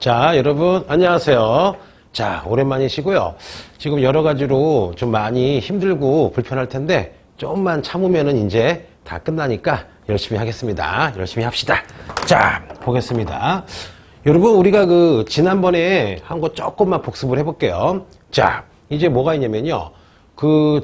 자, 여러분 안녕하세요. 자, 오랜만이시고요. 지금 여러 가지로 좀 많이 힘들고 불편할 텐데 조금만 참으면은 이제 다 끝나니까 열심히 하겠습니다. 열심히 합시다. 자, 보겠습니다. 여러분, 우리가 지난번에 한 거 조금만 복습을 해볼게요. 자, 이제 뭐가 있냐면요.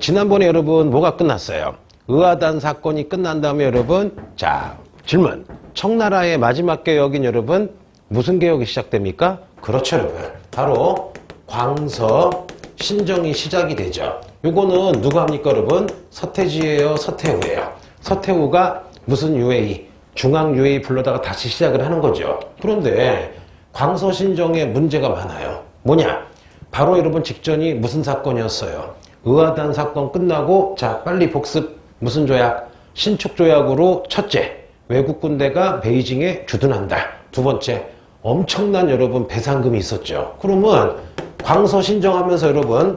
지난번에 여러분 뭐가 끝났어요? 의아단 사건이 끝난 다음에 여러분, 자, 질문. 청나라의 마지막 개혁인 여러분, 무슨 개혁이 시작됩니까? 그렇죠, 여러분. 바로 광서 신정이 시작이 되죠. 요거는 누가 합니까, 여러분? 서태지예요, 서태후예요. 서태후가 무슨 유해이, 중앙 유해이 불러다가 다시 시작을 하는 거죠. 그런데 광서 신정에 문제가 많아요. 뭐냐? 바로 여러분 직전이 무슨 사건이었어요? 의아단 사건 끝나고, 자, 빨리 복습. 무슨 조약? 신축 조약으로 첫째, 외국 군대가 베이징에 주둔한다. 두 번째, 엄청난 여러분 배상금이 있었죠. 그러면 광서 신정하면서 여러분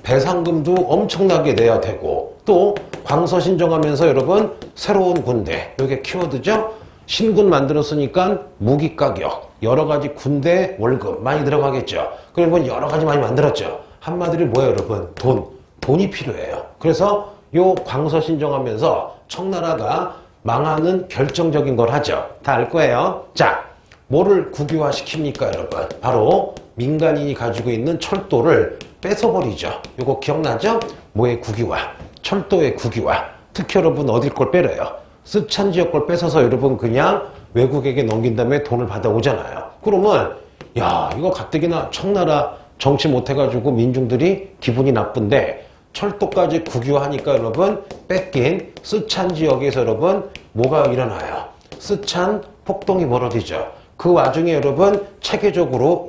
배상금도 엄청나게 내야 되고, 또 광서 신정하면서 여러분 새로운 군대, 이게 키워드죠. 신군 만들었으니까 무기 가격, 여러 가지 군대 월급 많이 들어가겠죠. 그러면 여러 가지 많이 만들었죠. 한마디로 뭐예요, 여러분? 돈이 필요해요. 그래서 요 광서 신정하면서 청나라가 망하는 결정적인 걸 하죠. 다 알 거예요. 자, 뭐를 국유화 시킵니까, 여러분? 바로 민간인이 가지고 있는 철도를 뺏어버리죠. 요거 기억나죠? 뭐의 국유화? 철도의 국유화. 특히 여러분 어딜 걸 빼려요? 쓰촨 지역 걸 뺏어서 여러분 그냥 외국에게 넘긴 다음에 돈을 받아오잖아요. 그러면 야, 이거 가뜩이나 청나라 정치 못해가지고 민중들이 기분이 나쁜데 철도까지 국유화하니까 여러분 뺏긴 쓰촨 지역에서 여러분 뭐가 일어나요? 쓰촨 폭동이 벌어지죠. 그 와중에 여러분 체계적으로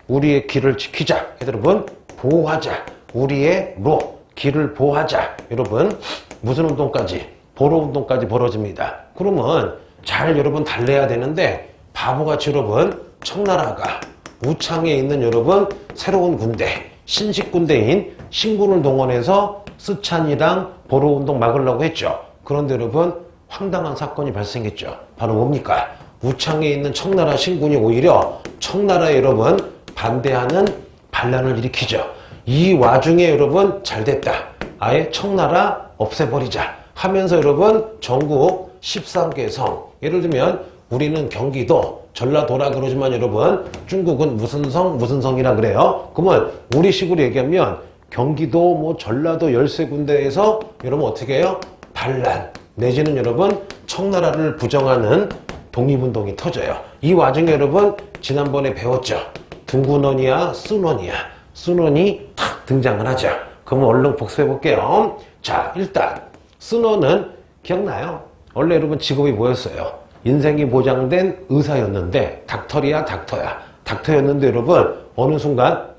우리의 길을 지키자. 여러분 보호하자. 우리의 길을 보호하자. 여러분 무슨 운동까지? 보로 운동까지 벌어집니다. 그러면 잘 여러분 달래야 되는데 바보같이 여러분 청나라가 우창에 있는 여러분 새로운 군대, 신식 군대인 신군을 동원해서 쓰촨이랑 보로 운동 막으려고 했죠. 그런데 여러분 황당한 사건이 발생했죠. 바로 뭡니까? 우창에 있는 청나라 신군이 오히려 청나라에 여러분 반대하는 반란을 일으키죠. 이 와중에 여러분 잘됐다. 아예 청나라 없애버리자 하면서 여러분 전국 13개 성, 예를 들면 우리는 경기도 전라도라 그러지만 여러분 중국은 무슨 성 무슨 성이라 그래요. 그러면 우리식으로 얘기하면 경기도 전라도 13군데에서 여러분 어떻게 해요? 반란 내지는 여러분 청나라를 부정하는 독립운동이 터져요. 이 와중에 여러분 지난번에 배웠죠. 둥근원이야 순원이야. 순원이 탁 등장을 하죠. 그러면 얼른 복습해 볼게요. 자, 일단 순원은 기억나요? 원래 여러분 직업이 뭐였어요? 인생이 보장된 의사였는데 닥터리야 닥터야. 닥터였는데 여러분 어느 순간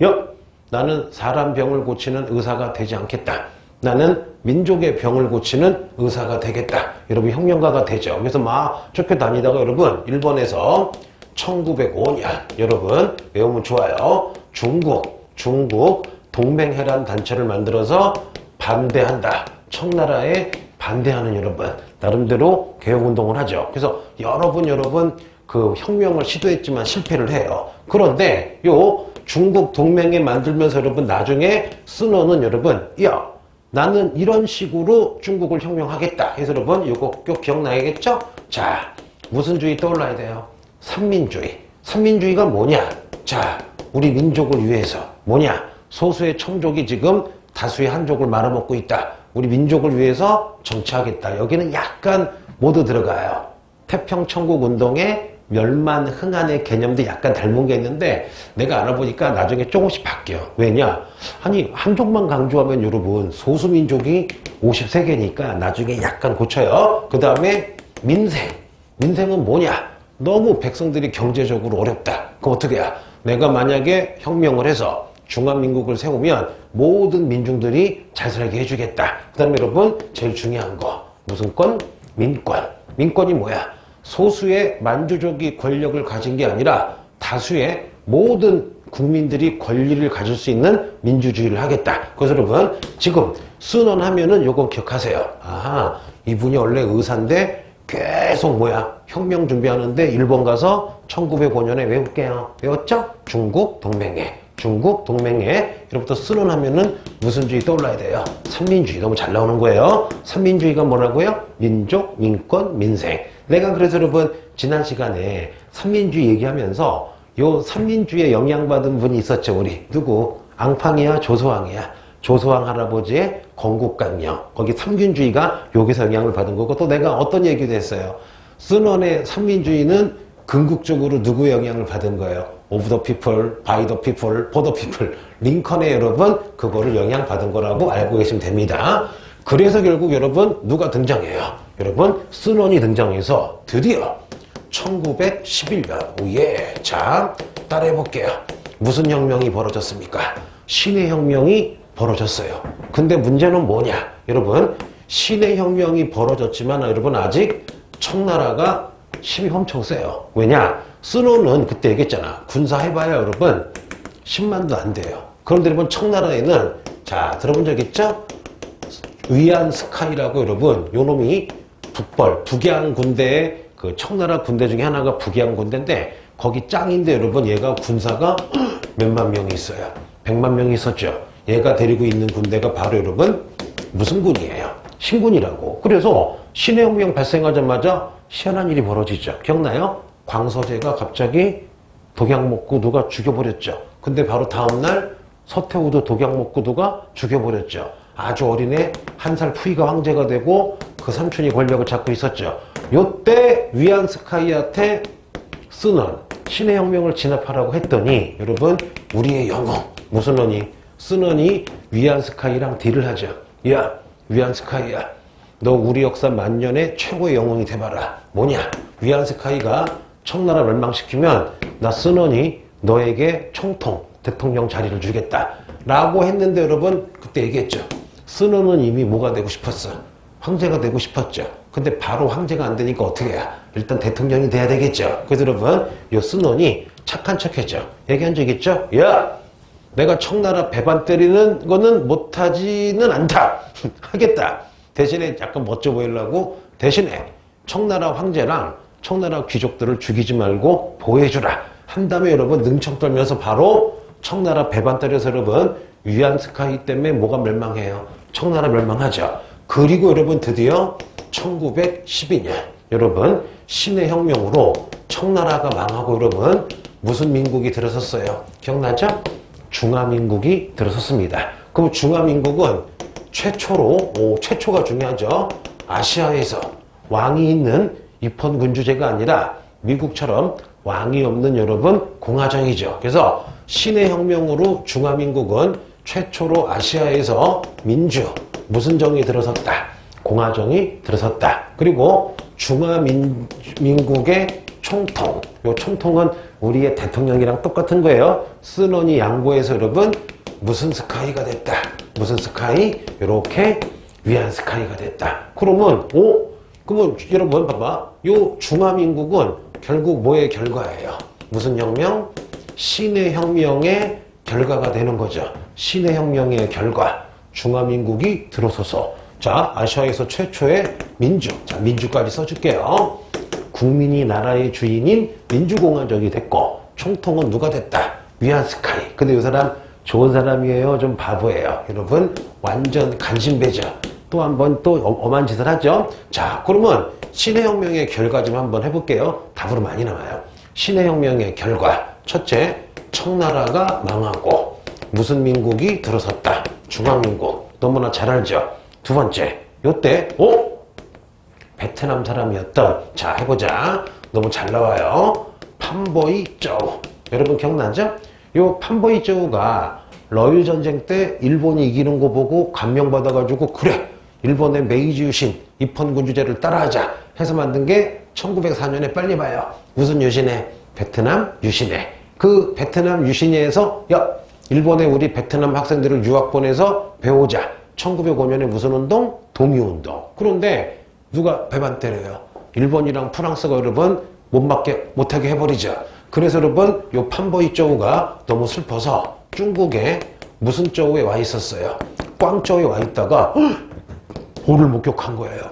나는 사람 병을 고치는 의사가 되지 않겠다. 나는 민족의 병을 고치는 의사가 되겠다. 여러분 혁명가가 되죠. 그래서 막 쫓겨다니다가 여러분 일본에서 1905년 여러분 외우면 좋아요. 중국 동맹회란 단체를 만들어서 반대한다. 청나라에 반대하는 여러분 나름대로 개혁운동을 하죠. 그래서 여러분 그 혁명을 시도했지만 실패를 해요. 그런데 요 중국 동맹회 만들면서 여러분 나중에 순원은 여러분 나는 이런 식으로 중국을 혁명하겠다. 그래서 여러분 이거 꼭 기억나야겠죠? 자, 무슨 주의 떠올라야 돼요? 삼민주의. 삼민주의가 뭐냐? 자, 우리 민족을 위해서 뭐냐? 소수의 청족이 지금 다수의 한족을 말아먹고 있다. 우리 민족을 위해서 정치하겠다. 여기는 약간 모두 들어가요. 태평천국운동의 멸만 흥한의 개념도 약간 닮은 게 있는데 내가 알아보니까 나중에 조금씩 바뀌어. 왜냐? 아니 한족만 강조하면 여러분 소수민족이 53개니까 나중에 약간 고쳐요. 그 다음에 민생은 뭐냐? 너무 백성들이 경제적으로 어렵다. 그럼 어떻게 해야? 내가 만약에 혁명을 해서 중화민국을 세우면 모든 민중들이 잘 살게 해주겠다. 그 다음에 여러분 제일 중요한 거 무슨 권? 민권. 민권이 뭐야? 소수의 만주족이 권력을 가진 게 아니라 다수의 모든 국민들이 권리를 가질 수 있는 민주주의를 하겠다. 그래서 여러분 지금 순원하면은 요거 기억하세요. 아하, 이분이 원래 의사인데 계속 뭐야? 혁명 준비하는데 일본 가서 1905년에 외울게요. 외웠죠? 중국 동맹회. 중국 동맹회. 이로부터 순원하면은 무슨 주의 떠올라야 돼요? 삼민주의. 너무 잘 나오는 거예요. 삼민주의가 뭐라고요? 민족, 민권, 민생. 내가 그래서 여러분 지난 시간에 삼민주의 얘기하면서 요 삼민주의에 영향받은 분이 있었죠. 우리 누구? 앙팡이야? 조소왕이야? 조소왕 할아버지의 건국강령. 거기 삼균주의가 여기서 영향을 받은 거고, 또 내가 어떤 얘기도 했어요. 순원의 삼민주의는 궁극적으로 누구의 영향을 받은 거예요? Of the people, by the people, for the people. 링컨의 여러분 그거를 영향받은 거라고 알고 계시면 됩니다. 그래서 결국 여러분 누가 등장해요? 여러분 순원이 등장해서 드디어 1911년 오예. 자, 따라해 볼게요. 무슨 혁명이 벌어졌습니까? 신의 혁명이 벌어졌어요. 근데 문제는 뭐냐? 여러분 신의 혁명이 벌어졌지만 여러분 아직 청나라가 힘이 엄청 세요. 왜냐? 순원은 그때 얘기했잖아. 군사 해봐야 여러분 10만도 안 돼요. 그런데 여러분 청나라에는 자 들어본 적 있죠? 위안 스카이라고 여러분 요 놈이 북양 군대의 그 청나라 군대 중에 하나가 북양 군대인데 거기 짱인데 여러분 얘가 군사가 몇만 명이 있어요. 100만 명이 있었죠. 얘가 데리고 있는 군대가 바로 여러분 무슨 군이에요? 신군이라고. 그래서 신의 혁명 발생하자마자 희한한 일이 벌어지죠. 기억나요? 광서제가 갑자기 독약 먹고 누가 죽여버렸죠. 근데 바로 다음날 서태후도 독약 먹고 누가 죽여버렸죠. 아주 어린애 1살 푸이가 황제가 되고 그 삼촌이 권력을 잡고 있었죠. 요때 위안스카이한테 순원 신의 혁명을 진압하라고 했더니 여러분 우리의 영웅 무슨 원이 순원이 위안스카이랑 딜을 하죠. 야 위안스카이야 너 우리 역사 만년의 최고의 영웅이 돼봐라. 뭐냐? 위안스카이가 청나라 멸망시키면 나 순원이 너에게 총통 대통령 자리를 주겠다 라고 했는데 여러분 그때 얘기했죠. 순원은 이미 뭐가 되고 싶었어? 황제가 되고 싶었죠. 근데 바로 황제가 안 되니까 어떻게 해야? 일단 대통령이 돼야 되겠죠. 그래서 여러분 요 순원이 착한 척했죠. 얘기한 적 있죠? 야! 내가 청나라 배반 때리는 거는 못하지는 않다. 하겠다. 대신에 약간 멋져 보이려고 대신에 청나라 황제랑 청나라 귀족들을 죽이지 말고 보호해주라. 한 다음에 여러분 능청 떨면서 바로 청나라 배반 때려서 여러분 위안스카이 때문에 뭐가 멸망해요? 청나라 멸망하죠. 그리고 여러분 드디어 1912년 여러분 신의 혁명으로 청나라가 망하고 여러분 무슨 민국이 들어섰어요? 기억나죠? 중화민국이 들어섰습니다. 그럼 중화민국은 최초가 중요하죠. 아시아에서 왕이 있는 입헌군주제가 아니라 미국처럼 왕이 없는 여러분 공화정이죠. 그래서 신의 혁명으로 중화민국은 최초로 아시아에서 민주 무슨 정이 들어섰다? 공화정이 들어섰다. 그리고 중화민국의 총통. 요 총통은 우리의 대통령이랑 똑같은 거예요. 순원이 양보해서 여러분 무슨 스카이가 됐다. 무슨 스카이? 이렇게 위안 스카이가 됐다. 그러면 그러면 여러분 봐봐. 요 중화민국은 결국 뭐의 결과예요? 무슨 혁명? 신의 혁명의 결과가 되는 거죠. 신의 혁명의 결과. 중화민국이 들어서서 자 아시아에서 최초의 민주. 자 민주까지 써줄게요. 국민이 나라의 주인인 민주공화정이 됐고 총통은 누가 됐다? 위안 스카이. 근데 이 사람 좋은 사람이에요? 좀 바보예요? 여러분 완전 간신배죠. 또 한번 또 엄한 짓을 하죠. 자 그러면 신의 혁명의 결과 좀 한번 해볼게요. 답으로 많이 나와요. 신의 혁명의 결과 첫째 청나라가 망하고 무슨 민국이 들어섰다? 중화민국. 너무나 잘 알죠. 두 번째 요때 베트남 사람이었던 자 해보자. 너무 잘 나와요. 판보이 쪼우. 여러분 기억나죠? 요 판보이 쪼우가 러일 전쟁 때 일본이 이기는 거 보고 감명받아가지고 그래 일본의 메이지 유신 입헌군주제를 따라하자 해서 만든 게 1904년에 빨리 봐요. 무슨 유신회? 베트남 유신회. 그 베트남 유신회에서 야 일본에 우리 베트남 학생들을 유학 보내서 배우자. 1905년에 무슨 운동? 동유운동. 그런데 누가 배반 때려요? 일본이랑 프랑스가 여러분 못하게 해버리죠. 그래서 여러분 요 판보이 쪼우가 너무 슬퍼서 중국에 무슨 쪼우에 와 있었어요? 꽝쪼우에 와 있다가 호를 목격한 거예요.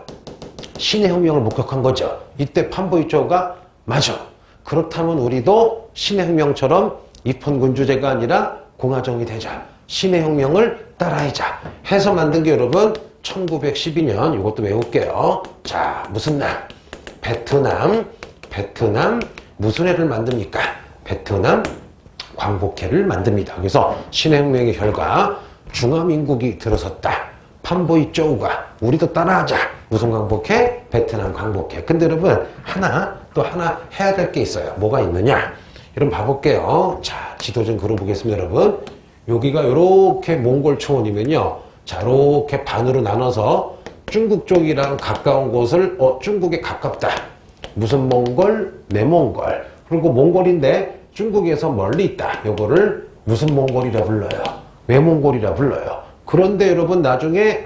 신의 혁명을 목격한 거죠. 이때 판보이초우가 맞아. 그렇다면 우리도 신의 혁명처럼 입헌군주제가 아니라 공화정이 되자. 신의 혁명을 따라하자. 해서 만든 게 여러분 1912년 이것도 외울게요. 자, 무슨 날? 베트남 무슨 해를 만듭니까? 베트남 광복해를 만듭니다. 그래서 신의 혁명의 결과 중화민국이 들어섰다. 판보이초우가 우리도 따라하자. 무슨 광복해? 베트남 광복해. 근데 여러분 하나 해야 될 게 있어요. 뭐가 있느냐? 여러분 봐볼게요. 자, 지도 좀 그려보겠습니다. 여러분 여기가 이렇게 몽골 초원이면요, 자 이렇게 반으로 나눠서 중국 쪽이랑 가까운 곳을 중국에 가깝다. 무슨 몽골? 내몽골. 그리고 몽골인데 중국에서 멀리 있다. 요거를 무슨 몽골이라 불러요? 외몽골이라 불러요. 그런데 여러분 나중에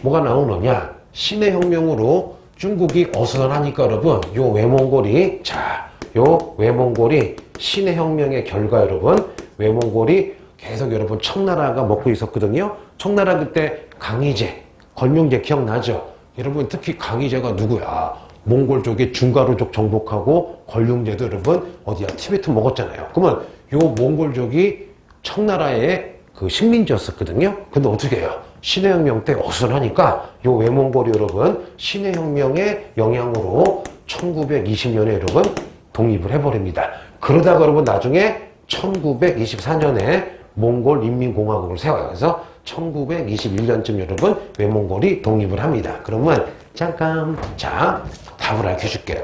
뭐가 나오느냐? 신의 혁명으로 중국이 어수선하니까 여러분 요 외몽골이, 자, 요 외몽골이 신의 혁명의 결과 여러분 외몽골이 계속 여러분 청나라가 먹고 있었거든요. 청나라 그때 강희제, 걸명제 기억나죠? 여러분 특히 강희제가 누구야? 몽골 쪽에 중가루족 정복하고 걸륭제도 여러분 어디야? 티베트 먹었잖아요. 그러면 요 몽골족이 청나라의 그 식민지였었거든요. 근데 어떻게 해요? 신의 혁명 때 어수선하니까 요 외몽골이 여러분 신의 혁명의 영향으로 1920년에 여러분 독립을 해버립니다. 그러다가 여러분 나중에 1924년에 몽골 인민공화국을 세워요. 그래서 1921년쯤 여러분 외몽골이 독립을 합니다. 그러면 잠깐, 자, 답을 알려줄게요.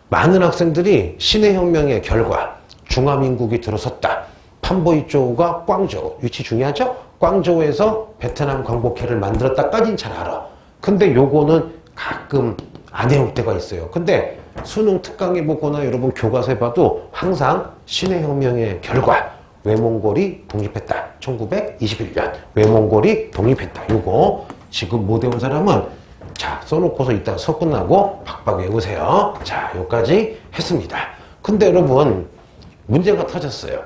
많은 학생들이 신의 혁명의 결과 중화민국이 들어섰다. 판보이초우가 광저우, 위치 중요하죠? 광저우에서 베트남 광복해를 만들었다까지는 잘 알아. 근데 요거는 가끔 안 외울 때가 있어요. 근데 수능 특강에 보거나 여러분 교과서에 봐도 항상 신의 혁명의 결과 외몽골이 독립했다. 1921년 외몽골이 독립했다. 요거 지금 못 외운 사람은 자 써놓고서 이따 수업 끝나고 박박 외우세요. 자, 여기까지 했습니다. 근데 여러분 문제가 터졌어요.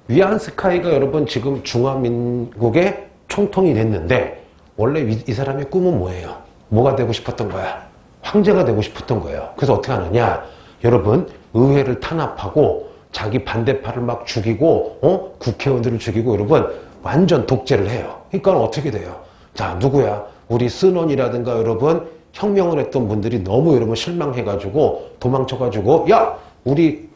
위안스카이가 여러분 지금 중화민국의 총통이 됐는데 원래 이 사람의 꿈은 뭐예요? 뭐가 되고 싶었던 거야? 황제가 되고 싶었던 거예요. 그래서 어떻게 하느냐? 여러분 의회를 탄압하고 자기 반대파를 막 죽이고 국회의원들을 죽이고 여러분 완전 독재를 해요. 그러니까 어떻게 돼요? 자, 누구야? 우리 스논이라든가 여러분 혁명을 했던 분들이 너무 여러분 실망해가지고 도망쳐가지고 야! 우리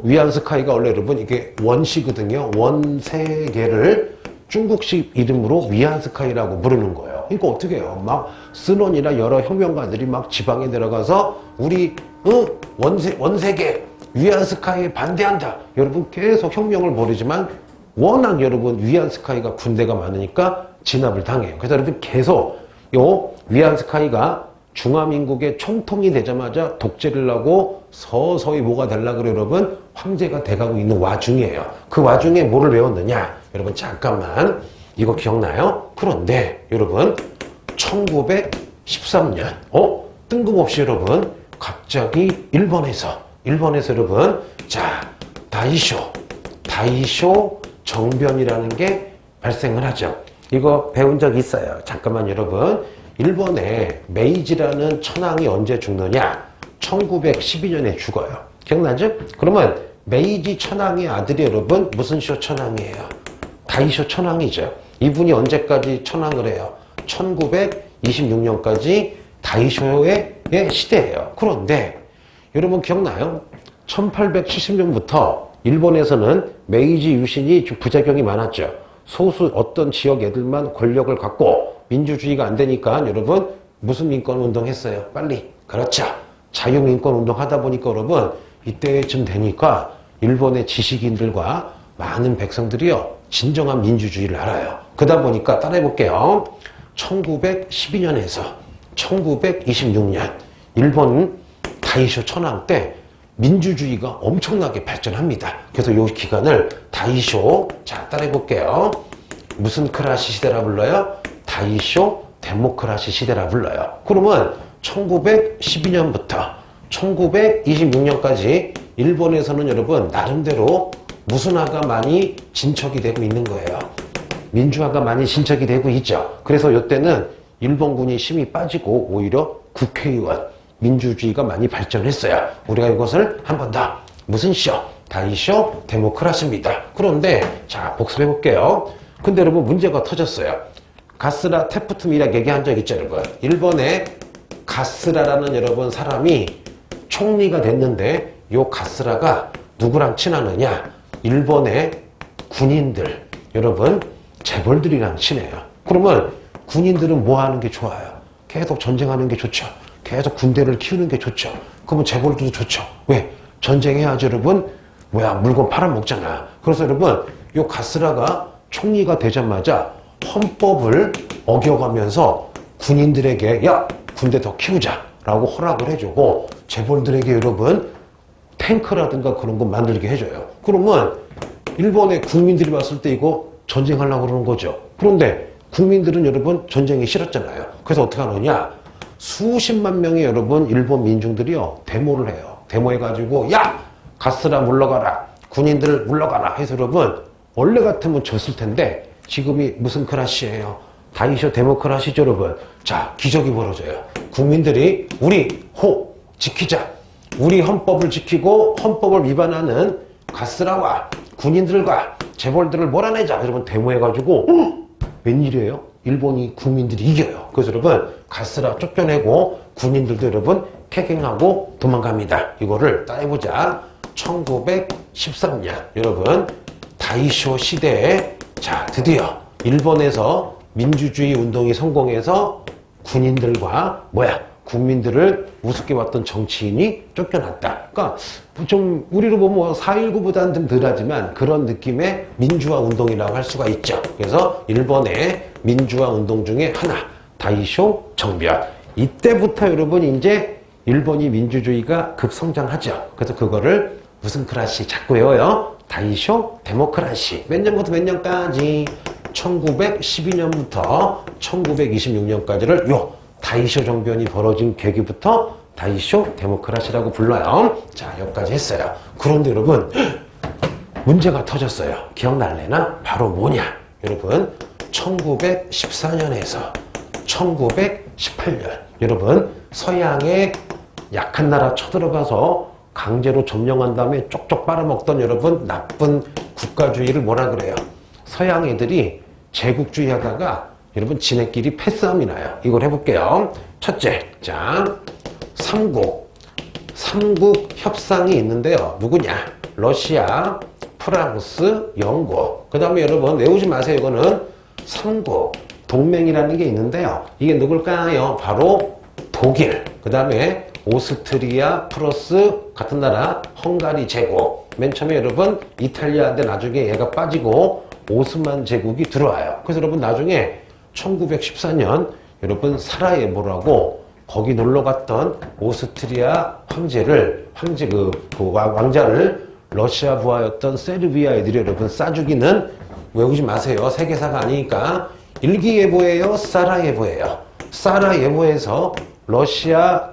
위안스카이가 원래 여러분 이게 원시거든요. 원세계를 중국식 이름으로 위안스카이라고 부르는 거예요. 그러니까 어떻게 해요? 막 스논이나 여러 혁명가들이 막 지방에 내려가서 우리 원세계 위안스카이에 반대한다. 여러분 계속 혁명을 벌이지만 워낙 여러분 위안스카이가 군대가 많으니까 진압을 당해요. 그래서 여러분 계속 요 위안스카이가 중화민국의 총통이 되자마자 독재를 하고 서서히 뭐가 되려고 그래 여러분 황제가 돼가고 있는 와중이에요. 그 와중에 뭐를 외웠느냐? 여러분 잠깐만 이거 기억나요? 그런데 여러분 1913년 뜬금없이 여러분 갑자기 일본에서 여러분 자 다이쇼 정변이라는 게 발생을 하죠. 이거 배운 적 있어요. 잠깐만 여러분 일본의 메이지라는 천황이 언제 죽느냐? 1912년에 죽어요. 기억나죠? 그러면 메이지 천황의 아들이 여러분 무슨 쇼 천황이에요? 다이쇼 천황이죠. 이분이 언제까지 천황을 해요? 1926년까지 다이쇼의 시대예요. 그런데 여러분 기억나요? 1870년부터 일본에서는 메이지 유신이 좀 부작용이 많았죠. 소수 어떤 지역 애들만 권력을 갖고 민주주의가 안 되니까 여러분 무슨 민권운동 했어요? 빨리. 그렇죠. 자유민권운동 하다 보니까 여러분 이때쯤 되니까 일본의 지식인들과 많은 백성들이요 진정한 민주주의를 알아요. 그러다 보니까 따라해볼게요. 1912년에서 1926년 일본 다이쇼 천황 때 민주주의가 엄청나게 발전합니다. 그래서 이 기간을 다이쇼, 자 따라해볼게요. 무슨 크라시 시대라 불러요? 다이쇼 데모크라시 시대라 불러요. 그러면 1912년부터 1926년까지 일본에서는 여러분 나름대로 무슨화가 많이 진척이 되고 있는 거예요. 민주화가 많이 진척이 되고 있죠. 그래서 이때는 일본군이 힘이 빠지고 오히려 국회의원, 민주주의가 많이 발전했어요. 우리가 이것을 한 번 더 무슨 쇼? 다이쇼 데모크라시입니다. 그런데 자 복습해 볼게요. 근데 여러분 문제가 터졌어요. 가스라 테프트미라 얘기한 적 있죠 여러분. 일본의 가스라라는 여러분 사람이 총리가 됐는데 요 가스라가 누구랑 친하느냐? 일본의 군인들 여러분 재벌들이랑 친해요. 그러면 군인들은 뭐 하는 게 좋아요? 계속 전쟁하는 게 좋죠. 계속 군대를 키우는 게 좋죠. 그러면 재벌들도 좋죠. 왜? 전쟁해야지 여러분 물건 팔아먹잖아. 그래서 여러분 요 가스라가 총리가 되자마자 헌법을 어겨가면서 군인들에게 야 군대 더 키우자 라고 허락을 해주고 재벌들에게 여러분 탱크라든가 그런 거 만들게 해줘요. 그러면 일본의 국민들이 봤을 때 이거 전쟁하려고 그러는 거죠. 그런데 국민들은 여러분 전쟁이 싫었잖아요. 그래서 어떻게 하느냐? 수십만 명의 여러분 일본 민중들이요 데모를 해요. 데모해가지고 야 가스라 물러가라 군인들 물러가라 해서 여러분 원래 같으면 졌을 텐데 지금이 무슨 크라시예요? 다이쇼 데모크라시죠 여러분. 자 기적이 벌어져요. 국민들이 우리 호 지키자. 우리 헌법을 지키고 헌법을 위반하는 가스라와 군인들과 재벌들을 몰아내자. 여러분 데모해가지고 웬일이에요? 일본이 국민들이 이겨요. 그래서 여러분 가스라 쫓겨내고 군인들도 여러분 쾌갱하고 도망갑니다. 이거를 따해보자. 1913년 여러분 다이쇼 시대에 자 드디어 일본에서 민주주의 운동이 성공해서 군인들과 국민들을 우습게 봤던 정치인이 쫓겨났다. 그러니까 좀 우리로 보면 4.19보다는 좀 덜하지만 그런 느낌의 민주화 운동이라고 할 수가 있죠. 그래서 일본의 민주화 운동 중에 하나 다이쇼 정변. 이때부터 여러분 이제 일본이 민주주의가 급성장하죠. 그래서 그거를 무슨 크라시 자꾸 외워요? 다이쇼 데모크라시. 몇 년부터 몇 년까지? 1912년부터 1926년까지를 요 다이쇼 정변이 벌어진 계기부터 다이쇼 데모크라시라고 불러요. 자, 여기까지 했어요. 그런데 여러분 문제가 터졌어요. 기억날래나? 바로 뭐냐? 여러분 1914년에서 1918년 여러분 서양의 약한 나라 쳐들어가서 강제로 점령한 다음에 쪽쪽 빨아먹던 여러분 나쁜 국가주의를 뭐라 그래요? 서양 애들이 제국주의 하다가 여러분 지네끼리 패싸움이 나요. 이걸 해볼게요. 첫째, 자, 삼국 협상이 있는데요. 누구냐? 러시아, 프랑스, 영국. 그 다음에 여러분 외우지 마세요. 이거는 삼국 동맹이라는 게 있는데요. 이게 누굴까요? 바로 독일. 그 다음에 오스트리아 플러스 같은 나라 헝가리 제국. 맨 처음에 여러분 이탈리아인데 나중에 얘가 빠지고 오스만 제국이 들어와요. 그래서 여러분 나중에 1914년 여러분 사라예보라고 거기 놀러 갔던 오스트리아 왕자를 러시아 부하였던 세르비아 애들이 여러분 쏴 죽이는 외우지 마세요. 세계사가 아니니까 일기예보예요. 사라예보예요. 사라예보에서 러시아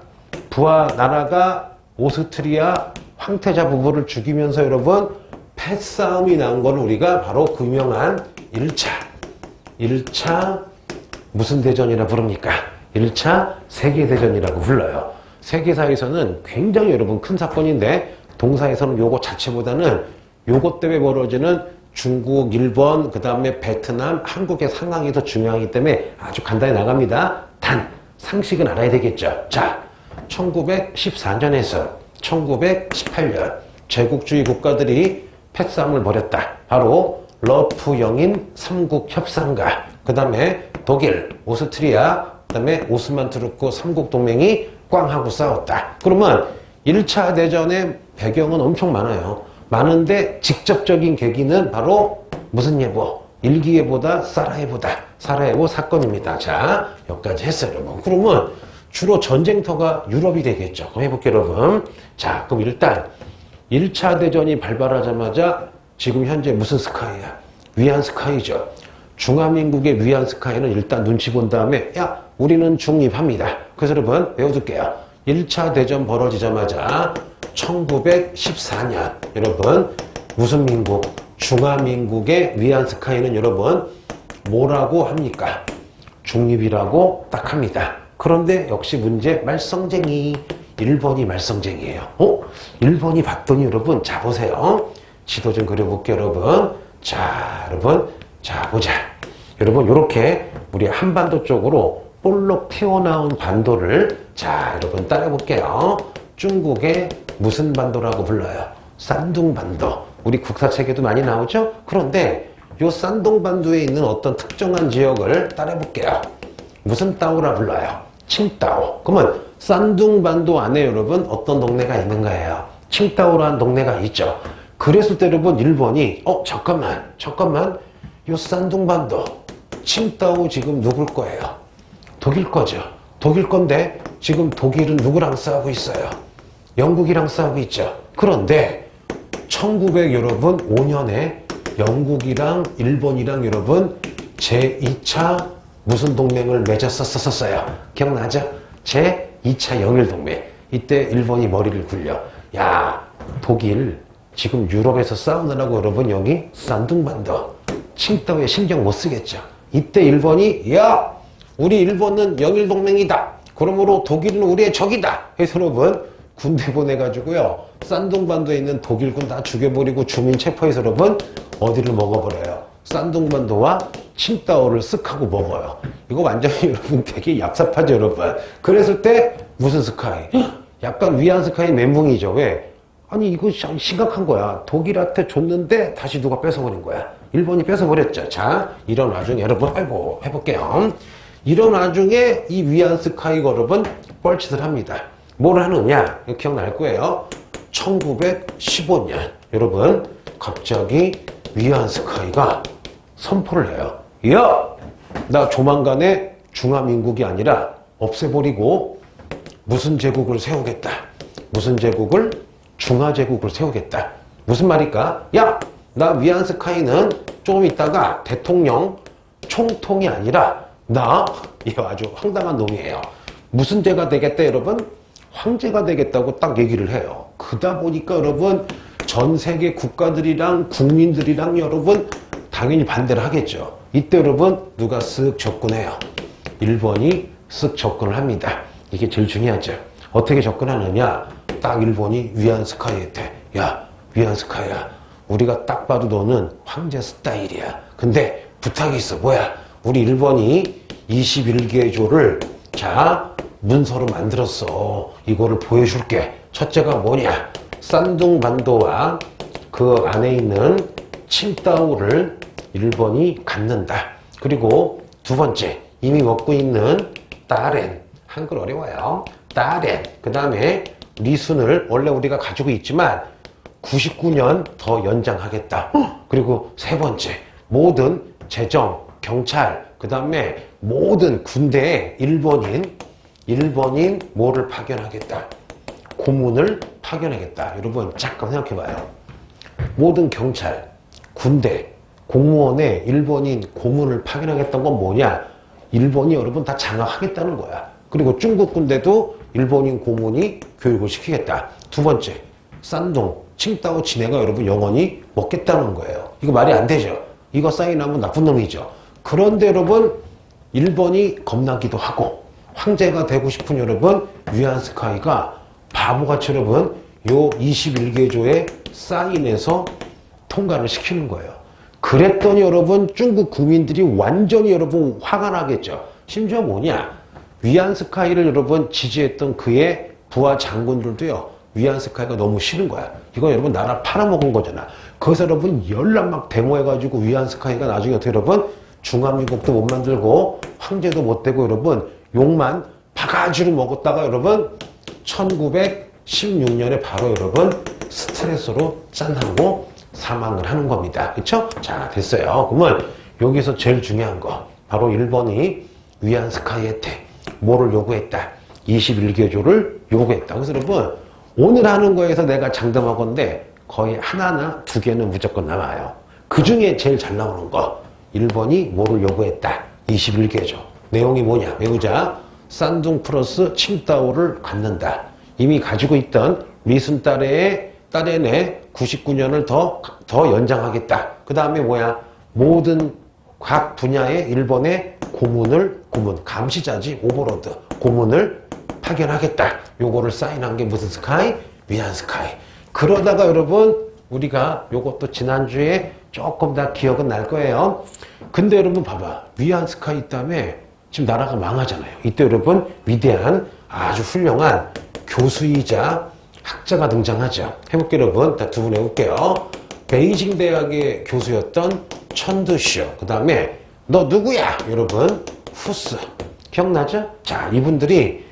부하 나라가 오스트리아 황태자 부부를 죽이면서 여러분 패싸움이 난 건 우리가 바로 그 유명한 1차 무슨 대전이라 부릅니까? 1차 세계대전이라고 불러요. 세계사에서는 굉장히 여러분 큰 사건인데 동사에서는 요거 자체보다는 요것 때문에 벌어지는 중국, 일본, 그 다음에 베트남, 한국의 상황이 더 중요하기 때문에 아주 간단히 나갑니다. 단 상식은 알아야 되겠죠. 자, 1914년에서 1918년 제국주의 국가들이 패싸움을 벌였다. 바로 러프 영인 삼국 협상가, 그 다음에 독일, 오스트리아, 그 다음에 오스만 투르크 삼국 동맹이 꽝 하고 싸웠다. 그러면 1차 대전의 배경은 엄청 많아요. 많은데 직접적인 계기는 바로 무슨 예보? 일기예보다 사라예보 사건입니다. 자, 여기까지 했어요, 여러분. 그러면 주로 전쟁터가 유럽이 되겠죠. 그럼 해볼게요, 여러분. 자, 그럼 일단 1차 대전이 발발하자마자 지금 현재 무슨 스카이야? 위안스카이죠. 중화민국의 위안스카이는 일단 눈치 본 다음에 야, 우리는 중립합니다. 그래서 여러분 외워둘게요. 1차 대전 벌어지자마자 1914년 여러분 무슨 민국? 중화민국의 위안스카이는 여러분 뭐라고 합니까? 중립이라고 딱 합니다. 그런데 역시 문제 말썽쟁이. 1번이 말썽쟁이에요. 일본이 봤더니 여러분, 자, 보세요. 지도 좀 그려볼게요, 여러분. 자, 여러분. 자, 보자. 여러분, 요렇게 우리 한반도 쪽으로 볼록 튀어나온 반도를, 자, 여러분 따라해볼게요. 중국의 무슨 반도라고 불러요? 산둥반도. 우리 국사책에도 많이 나오죠? 그런데 요 산둥반도에 있는 어떤 특정한 지역을 따라해볼게요. 무슨 따오라 불러요? 칭따오. 그러면 산둥반도 안에 여러분 어떤 동네가 있는 거예요? 칭따오라는 동네가 있죠. 그랬을 때 여러분 일본이 잠깐만 요 산둥반도 칭따오 지금 누굴 거예요? 독일 거죠. 독일 건데 지금 독일은 누구랑 싸우고 있어요? 영국이랑 싸우고 있죠. 그런데 1905년에 영국이랑 일본이랑 여러분 제2차 무슨 동맹을 맺었었어요? 기억나죠? 제2차 영일동맹. 이때 일본이 머리를 굴려. 야, 독일 지금 유럽에서 싸우느라고 여러분 여기 산둥반도 칭따오에 신경 못 쓰겠죠. 이때 일본이 야, 우리 일본은 영일동맹이다. 그러므로 독일은 우리의 적이다. 해서 여러분 군대 보내가지고요. 산둥반도에 있는 독일군 다 죽여버리고 주민 체포해서 여러분 어디를 먹어버려요? 산둥반도와 칭따오를 쓱 하고 먹어요. 이거 완전히 여러분 되게 얍삽하죠, 여러분. 그랬을 때 무슨 스카이? 약간 위안 스카이 멘붕이죠. 왜? 아니 이거 심각한 거야. 독일한테 줬는데 다시 누가 뺏어버린 거야. 일본이 뺏어버렸죠. 자, 이런 와중에 여러분 아이고 해볼게요. 이런 와중에 이 위안 스카이가 여러분 뻘짓을 합니다. 뭘 하느냐? 이거 기억날 거예요. 1915년 여러분 갑자기 위안 스카이가 선포를 해요. 야! 나 조만간에 중화민국이 아니라 없애버리고 무슨 제국을 세우겠다. 무슨 제국을? 중화제국을 세우겠다. 무슨 말일까? 야! 나 위안 스카이는 조금 있다가 대통령 총통이 아니라 이 아주 황당한 놈이에요. 무슨 제가 되겠다 여러분? 황제가 되겠다고 딱 얘기를 해요. 그러다 보니까 여러분 전 세계 국가들이랑 국민들이랑 여러분 당연히 반대를 하겠죠. 이때 여러분 누가 쓱 접근해요? 일본이 쓱 접근을 합니다. 이게 제일 중요하죠. 어떻게 접근하느냐? 딱 일본이 위안 스카이한테 야, 위안 스카이야. 우리가 딱 봐도 너는 황제 스타일이야. 근데 부탁이 있어. 뭐야? 우리 일본이 21개의 조를 자 문서로 만들었어. 이거를 보여줄게. 첫째가 뭐냐? 산둥반도와 그 안에 있는 칭따오를 일본이 갖는다. 그리고 두 번째, 이미 먹고 있는 따렌. 한글 어려워요. 따렌. 그 다음에 리순을 원래 우리가 가지고 있지만 99년 더 연장하겠다. 그리고 세 번째, 모든 재정, 경찰, 그 다음에 모든 군대에 일본인 뭐를 파견하겠다. 고문을 파견하겠다. 여러분 잠깐 생각해봐요. 모든 경찰, 군대, 공무원에 일본인 고문을 파견하겠다는 건 뭐냐? 일본이 여러분 다 장악하겠다는 거야. 그리고 중국 군대도 일본인 고문이 교육을 시키겠다. 두 번째, 산둥, 칭따오 지네가 여러분 영원히 먹겠다는 거예요. 이거 말이 안 되죠. 이거 사인하면 나쁜 놈이죠. 그런데 여러분 일본이 겁나기도 하고 황제가 되고 싶은 여러분 위안 스카이가 바보같이 여러분 요 21개 조에 사인해서 통과를 시키는 거예요. 그랬더니 여러분 중국 국민들이 완전히 여러분 화가 나겠죠. 심지어 뭐냐? 위안 스카이를 여러분 지지했던 그의 부하 장군들도요. 위안 스카이가 너무 싫은 거야. 이거 여러분 나라 팔아먹은 거잖아. 그래서 여러분 열람 막 데모해가지고 위안 스카이가 나중에 어떻게 여러분 중화민국도 못 만들고 황제도 못 되고 여러분 욕만 바가지로 먹었다가 여러분 1916년에 바로 여러분 스트레스로 짠하고 사망을 하는 겁니다. 그쵸? 자, 됐어요. 그러면 여기서 제일 중요한 거 바로 일본이 위안 스카이한테 뭐를 요구했다? 21개 조를 요구했다. 그래서 여러분 오늘 하는 거에서 내가 장담하건데 거의 하나나 두 개는 무조건 남아요. 그 중에 제일 잘 나오는 거 일본이 뭐를 요구했다? 21개 조. 내용이 뭐냐? 외우자. 산둥 플러스 칭따오를 갖는다. 이미 가지고 있던 리순 따렌의 99년을 더 연장하겠다. 그 다음에 뭐야? 모든 각 분야의 일본의 고문, 감시자지, 오버로드. 고문을 파견하겠다. 요거를 사인한 게 무슨 스카이? 위안 스카이. 그러다가 여러분 우리가 요것도 지난주에 조금 다 기억은 날 거예요. 근데 여러분 봐봐. 위안 스카이 때문에 지금 나라가 망하잖아요. 이때 여러분 위대한 아주 훌륭한 교수이자 학자가 등장하죠. 해볼게요 여러분. 두 분 해볼게요. 베이징 대학의 교수였던 천드쇼. 그 다음에 너 누구야? 여러분 후스. 기억나죠? 자, 이분들이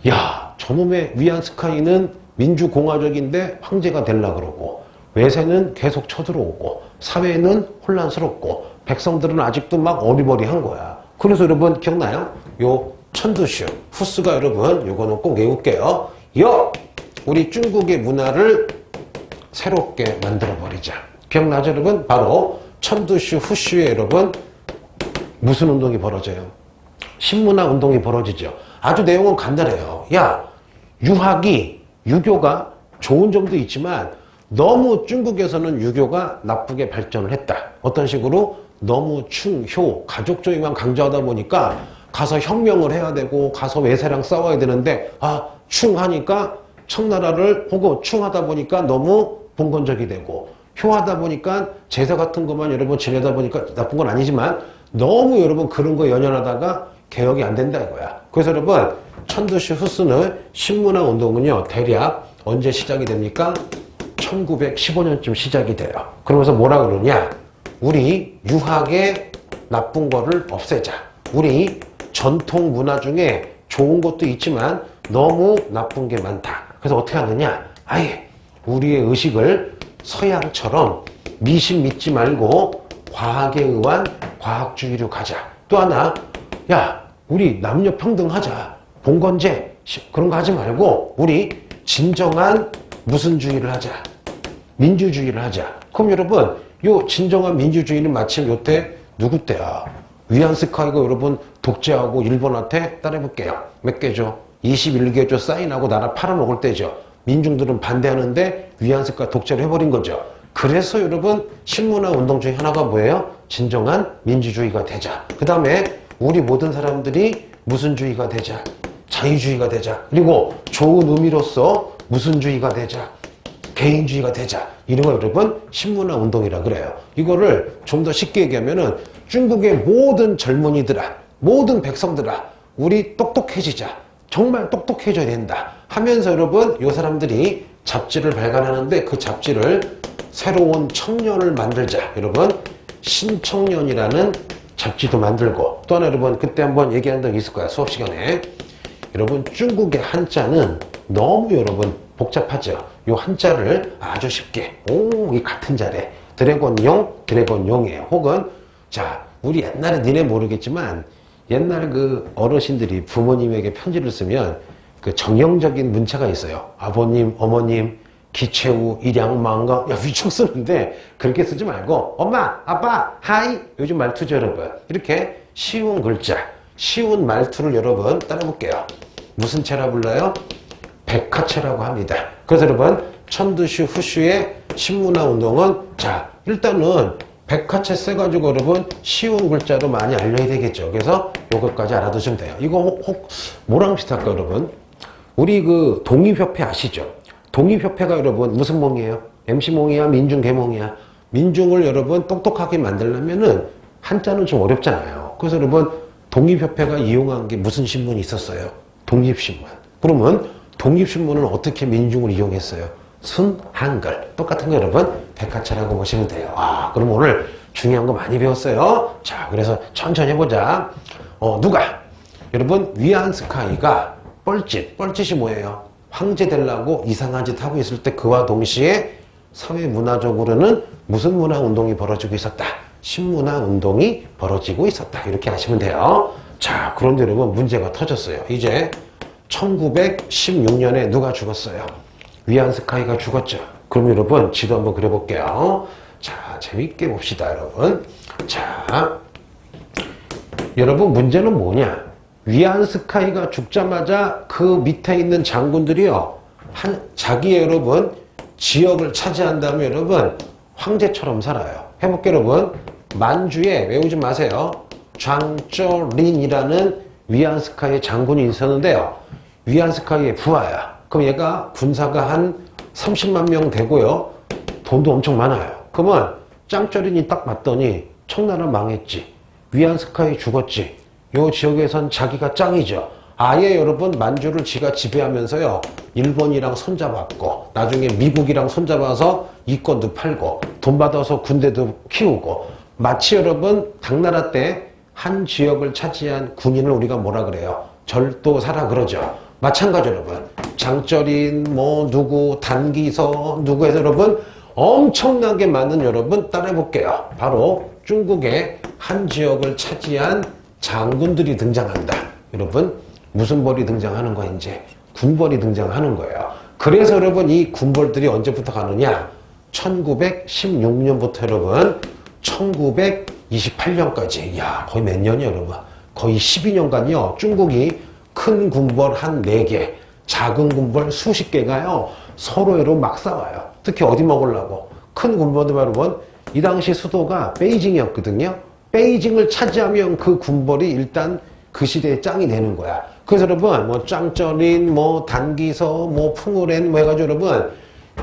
야, 저놈의 위안 스카이는 민주공화적인데 황제가 되려고 그러고 외세는 계속 쳐들어오고 사회는 혼란스럽고 백성들은 아직도 막 어리버리한 거야. 그래서 여러분 기억나요? 요 천드쇼 후스가 여러분 요거는 꼭 외울게요. 우리 중국의 문화를 새롭게 만들어버리자. 기억나죠 여러분? 바로 천드쇼 후슈에 여러분 무슨 운동이 벌어져요? 신문화 운동이 벌어지죠. 아주 내용은 간단해요. 야, 유교가 좋은 점도 있지만 너무 중국에서는 유교가 나쁘게 발전을 했다. 어떤 식으로? 너무 충효, 가족주의만 강조하다 보니까 가서 혁명을 해야 되고 가서 외세랑 싸워야 되는데 충하니까 청나라를 혹은 충하다 보니까 너무 봉건적이 되고 효하다 보니까 제사 같은 것만 여러분 지내다 보니까 나쁜 건 아니지만 너무 여러분 그런 거 연연하다가 개혁이 안 된다 이거야. 그래서 여러분 천드쇼 후스는 신문화 운동은요 대략 언제 시작이 됩니까? 1915년쯤 시작이 돼요. 그러면서 뭐라 그러냐? 우리 유학의 나쁜 거를 없애자. 우리 전통 문화 중에 좋은 것도 있지만 너무 나쁜 게 많다. 그래서 어떻게 하느냐? 아예 우리의 의식을 서양처럼 미신 믿지 말고 과학에 의한 과학주의로 가자. 또 하나, 야, 우리 남녀 평등하자. 봉건제 그런 거 하지 말고 우리 진정한 무슨 주의를 하자. 민주주의를 하자. 그럼 여러분 요 진정한 민주주의는 마침 요때 누구 때야? 위안 스카이가 여러분 독재하고 일본한테 따라해볼게요. 몇 개죠? 21개조 사인하고 나라 팔아먹을 때죠. 민중들은 반대하는데 위안 스카이 독재를 해버린 거죠. 그래서 여러분 신문화 운동 중에 하나가 뭐예요? 진정한 민주주의가 되자. 그 다음에 우리 모든 사람들이 무슨 주의가 되자. 자유주의가 되자. 그리고 좋은 의미로서 무슨 주의가 되자. 개인주의가 되자. 이런 걸 여러분 신문화 운동이라 그래요. 이거를 좀 더 쉽게 얘기하면은 중국의 모든 젊은이들아, 모든 백성들아, 우리 똑똑해지자. 정말 똑똑해져야 된다. 하면서 여러분 이 사람들이 잡지를 발간하는데 그 잡지를 새로운 청년을 만들자. 여러분 신청년이라는 잡지도 만들고 또 하나 여러분 그때 한번 얘기한 적 있을 거야. 수업 시간에. 여러분 중국의 한자는 너무 여러분 복잡하죠. 요 한자를 아주 쉽게 이 같은 자래 드래곤용이에요. 혹은 자 우리 옛날에 니네 모르겠지만 옛날 그 어르신들이 부모님에게 편지를 쓰면 그 정형적인 문자가 있어요. 아버님, 어머님, 기체우, 일양망가 위축 쓰는데 그렇게 쓰지 말고 엄마, 아빠, 하이 요즘 말투죠 여러분. 이렇게 쉬운 글자, 쉬운 말투를 여러분 따라볼게요. 무슨 체라 불러요? 백화체라고 합니다. 그래서 여러분 천드쇼 후슈의 신문화 운동은 자 일단은 백화체 써가지고 여러분 쉬운 글자로 많이 알려야 되겠죠. 그래서 요것까지 알아두시면 돼요. 이거 혹 뭐랑 비슷할까 여러분? 우리 그 독립협회 아시죠? 독립협회가 여러분 무슨 몽이에요? MC몽이야? 민중계몽이야? 민중을 여러분 똑똑하게 만들려면은 한자는 좀 어렵잖아요. 그래서 여러분 독립협회가 이용한 게 무슨 신문이 있었어요? 독립신문. 그러면 독립신문은 어떻게 민중을 이용했어요? 순, 한글. 똑같은 거 여러분 백화체라고 보시면 돼요. 그럼 오늘 중요한 거 많이 배웠어요. 자, 그래서 천천히 해보자. 누가? 여러분 위안 스카이가 뻘짓이 뭐예요? 황제 되려고 이상한 짓 하고 있을 때 그와 동시에 사회 문화적으로는 무슨 문화 운동이 벌어지고 있었다? 신문화 운동이 벌어지고 있었다. 이렇게 아시면 돼요. 자, 그런데 여러분 문제가 터졌어요. 이제 1916년에 누가 죽었어요? 위안 스카이가 죽었죠. 그럼 여러분 지도 한번 그려볼게요. 자, 재밌게 봅시다 여러분. 자, 여러분 문제는 뭐냐? 위안 스카이가 죽자마자 그 밑에 있는 장군들이요 자기의 여러분 지역을 차지한 다음에 여러분 황제처럼 살아요. 해볼게요 여러분. 만주에 외우지 마세요. 장쩌린이라는 위안스카이 장군이 있었는데요. 위안스카이의 부하야. 그럼 얘가 군사가 한 30만 명 되고요. 돈도 엄청 많아요. 그러면 짱짜린이 딱 봤더니 청나라 망했지. 위안스카이 죽었지. 요 지역에선 자기가 짱이죠. 아예 여러분 만주를 지가 지배하면서요. 일본이랑 손잡았고 나중에 미국이랑 손잡아서 이권도 팔고 돈 받아서 군대도 키우고 마치 여러분 당나라 때 한 지역을 차지한 군인을 우리가 뭐라 그래요? 절도사라 그러죠. 마찬가지 여러분. 장쩌린 뭐 누구 단기서 누구 해서 여러분 엄청나게 많은 여러분 따라해볼게요. 바로 중국의 한 지역을 차지한 장군들이 등장한다. 여러분 무슨 벌이 등장하는 거야 이제? 군벌이 등장하는 거예요. 그래서 여러분 이 군벌들이 언제부터 가느냐? 1916년부터 여러분 1928년까지 야 거의 몇 년이요 여러분? 거의 12년간요 중국이 큰 군벌 한 4개 작은 군벌 수십 개가요 서로 여러분 막 싸워요. 특히 어디 먹으려고? 큰 군벌도 여러분 이 당시 수도가 베이징이었거든요. 베이징을 차지하면 그 군벌이 일단 그 시대의 짱이 되는 거야. 그래서 여러분 뭐 짱쩌린 뭐 단기서 뭐 풍우렌 뭐 해가지고 여러분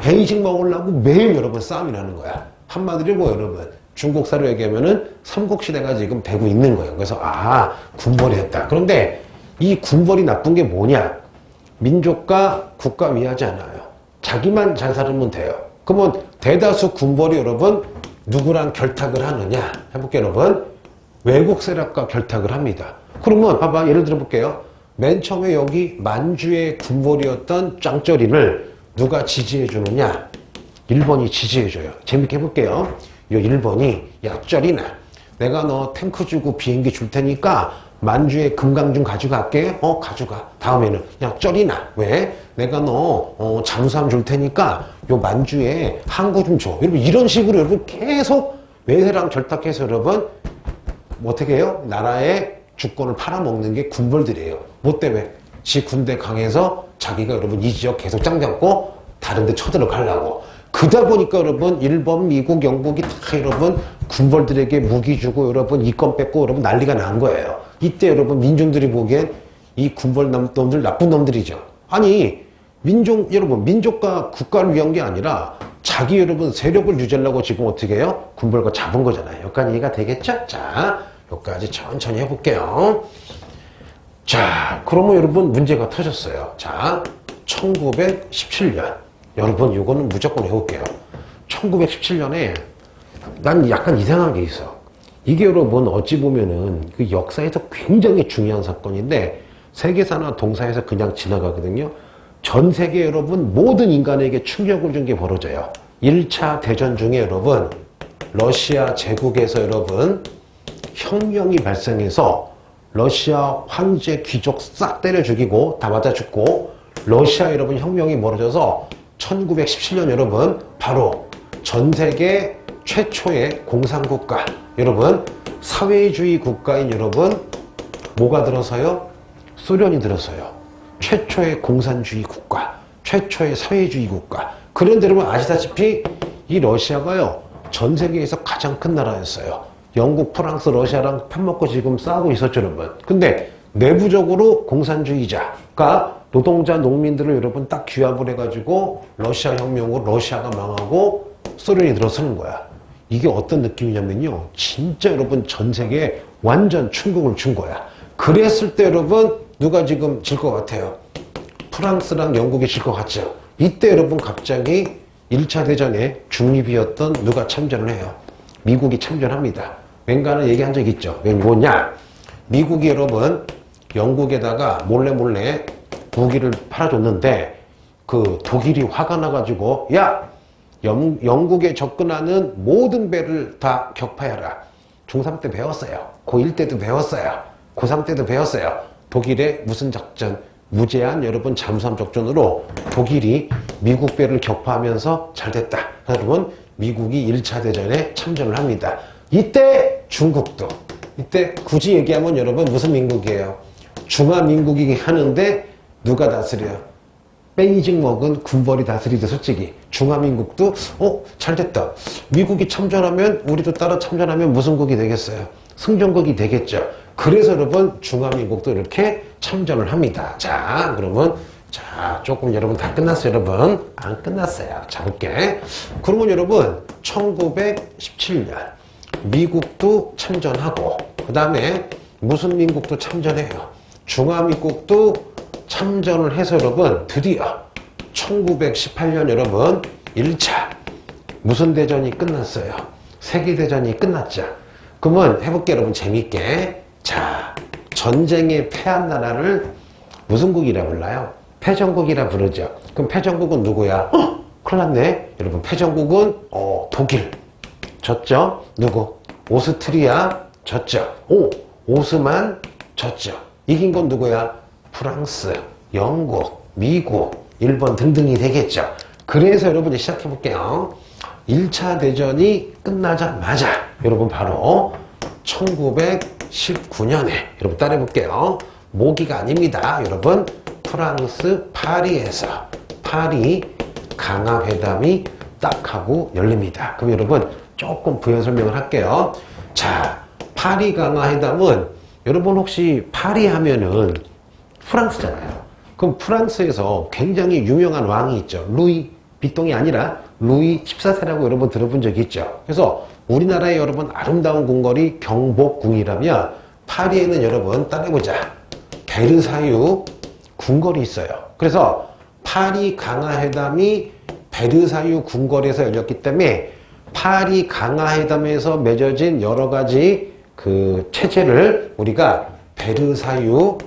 베이징 먹으려고 매일 여러분 싸움이 나는 거야. 한마디로 뭐 여러분 중국사로 얘기하면은 삼국시대가 지금 되고 있는 거예요. 그래서 군벌이 했다. 그런데 이 군벌이 나쁜 게 뭐냐? 민족과 국가 위하지 않아요. 자기만 잘 살면 돼요. 그러면 대다수 군벌이 여러분 누구랑 결탁을 하느냐? 해볼게요 여러분. 외국 세력과 결탁을 합니다. 그러면 봐봐 예를 들어 볼게요. 맨 처음에 여기 만주의 군벌이었던 짱쩌린을 누가 지지해 주느냐? 일본이 지지해 줘요. 재밌게 해볼게요. 이 일본이 야 쩌린아 내가 너 탱크 주고 비행기 줄 테니까 만주의 금강 좀 가져갈게. 가져가. 다음에는 야 쩌린아 왜? 내가 너 잠수함 줄 테니까 요 만주에 항구 좀 줘. 여러분 이런 식으로 여러분 계속 외세랑 결탁해서 여러분 어떻게 해요? 나라의 주권을 팔아먹는 게 군벌들이에요. 뭐 때문에? 지 군대 강해서 자기가 여러분 이 지역 계속 짱 잡고 다른 데 쳐들어가려고. 그러다 보니까 여러분 일본, 미국, 영국이 다 여러분 군벌들에게 무기 주고 여러분 이권 뺏고 여러분 난리가 난 거예요. 이때 여러분 민중들이 보기엔 이 군벌 놈들 나쁜 놈들이죠. 아니 여러분 민족과 국가를 위한 게 아니라 자기 여러분 세력을 유지하려고 지금 어떻게 해요? 군벌과 잡은 거잖아요. 여기까지 이해가 되겠죠? 자 여기까지 천천히 해볼게요. 자 그러면 여러분 문제가 터졌어요. 자 1917년 여러분 이거는 무조건 해볼게요. 1917년에 난 약간 이상한 게 있어. 이게 여러분 어찌 보면은 그 역사에서 굉장히 중요한 사건인데 세계사나 동사에서 그냥 지나가거든요. 전 세계 여러분 모든 인간에게 충격을 준 게 벌어져요. 1차 대전 중에 여러분 러시아 제국에서 여러분 혁명이 발생해서 러시아 황제 귀족 싹 때려 죽이고 다 맞아 죽고 러시아 여러분 혁명이 벌어져서 1917년 여러분 바로 전 세계 최초의 공산국가 여러분 사회주의 국가인 여러분 뭐가 들어서요? 소련이 들어서요. 최초의 공산주의 국가 최초의 사회주의 국가. 그런데 여러분 아시다시피 이 러시아가요 전 세계에서 가장 큰 나라였어요. 영국, 프랑스, 러시아랑 편먹고 지금 싸우고 있었죠 여러분. 근데 내부적으로 공산주의자가 노동자, 농민들을 여러분 딱 규합을 해가지고 러시아 혁명으로 러시아가 망하고 소련이 들어서는 거야. 이게 어떤 느낌이냐면요. 진짜 여러분 전 세계에 완전 충격을 준 거야. 그랬을 때 여러분 누가 지금 질 것 같아요? 프랑스랑 영국이 질 것 같죠? 이때 여러분 갑자기 1차 대전에 중립이었던 누가 참전을 해요? 미국이 참전합니다. 왠가는 얘기한 적 있죠? 왜 뭐냐? 미국이 여러분 영국에다가 몰래 무기를 팔아줬는데 그 독일이 화가 나가지고 야! 영국에 접근하는 모든 배를 다 격파해라. 중3 때 배웠어요. 고1 때도 배웠어요. 고3 때도 배웠어요. 독일의 무슨 작전? 무제한 여러분 잠수함 작전으로 독일이 미국 배를 격파하면서 잘 됐다. 여러분 미국이 1차 대전에 참전을 합니다. 이때 중국도 이때 굳이 얘기하면 여러분 무슨 민국이에요? 중화민국이긴 하는데 누가 다스려요? 베이징 먹은 군벌이 다스리죠. 솔직히 중화민국도 잘됐다. 미국이 참전하면 우리도 따라 참전하면 무슨 국이 되겠어요? 승전국이 되겠죠. 그래서 여러분 중화민국도 이렇게 참전을 합니다. 자, 그러면 자, 조금 여러분 다 끝났어요, 여러분. 안 끝났어요. 자, 볼게. 그러면 여러분 1917년 미국도 참전하고 그 다음에 무슨 민국도 참전해요. 중화민국도 참전을 해서 여러분 드디어 1918년 여러분 1차 무슨 대전이 끝났어요? 세계대전이 끝났죠. 그러면 해볼게요, 여러분. 재밌게. 자, 전쟁에 패한 나라를 무슨 국이라 불러요? 패전국이라 부르죠. 그럼 패전국은 누구야? 큰일 났네. 여러분, 패전국은 독일. 졌죠? 누구? 오스트리아. 졌죠? 오스만. 졌죠? 이긴 건 누구야? 프랑스, 영국, 미국, 일본 등등이 되겠죠. 그래서 여러분 이제 시작해 볼게요. 1차 대전이 끝나자마자 여러분 바로 1919년에 여러분 따라해 볼게요. 모기가 아닙니다. 여러분 프랑스 파리에서 파리 강화회담이 딱 하고 열립니다. 그럼 여러분 조금 부연 설명을 할게요. 자, 파리 강화회담은 여러분 혹시 파리 하면은 프랑스잖아요. 그럼 프랑스에서 굉장히 유명한 왕이 있죠. 루이 비통이 아니라 루이 14세라고 여러분 들어본 적이 있죠. 그래서 우리나라의 여러분 아름다운 궁궐이 경복궁이라면 파리에는 여러분 따라해보자. 베르사유 궁궐이 있어요. 그래서 파리 강화회담이 베르사유 궁궐에서 열렸기 때문에 파리 강화회담에서 맺어진 여러 가지 그 체제를 우리가 베르사유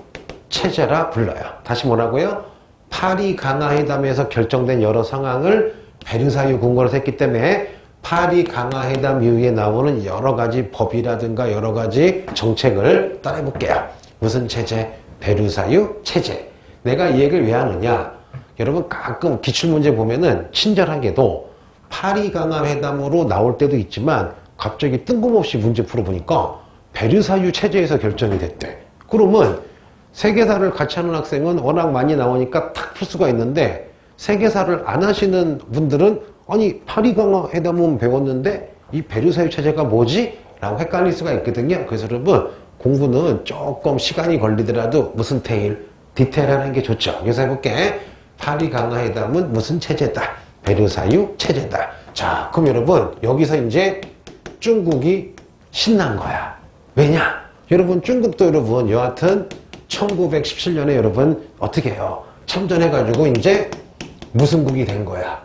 체제라 불러요. 다시 뭐라고요? 파리 강화회담에서 결정된 여러 상황을 베르사유 궁궐에서 했기 때문에 파리 강화회담 이후에 나오는 여러 가지 법이라든가 여러 가지 정책을 따라해볼게요. 무슨 체제? 베르사유 체제. 내가 이 얘기를 왜 하느냐? 여러분 가끔 기출문제 보면은 친절하게도 파리 강화회담으로 나올 때도 있지만 갑자기 뜬금없이 문제 풀어보니까 베르사유 체제에서 결정이 됐대. 그러면 세계사를 같이 하는 학생은 워낙 많이 나오니까 탁 풀 수가 있는데 세계사를 안 하시는 분들은 아니 파리 강화회담은 배웠는데 이 베르사유 체제가 뭐지? 라고 헷갈릴 수가 있거든요. 그래서 여러분 공부는 조금 시간이 걸리더라도 무슨 디테일하는 게 좋죠. 그래서 해볼게. 파리 강화회담은 무슨 체제다? 베르사유 체제다. 자, 그럼 여러분 여기서 이제 중국이 신난 거야. 왜냐? 여러분 중국도 여러분 여하튼 1917년에 여러분 어떻게 해요? 참전해가지고 이제 무슨 국이 된 거야?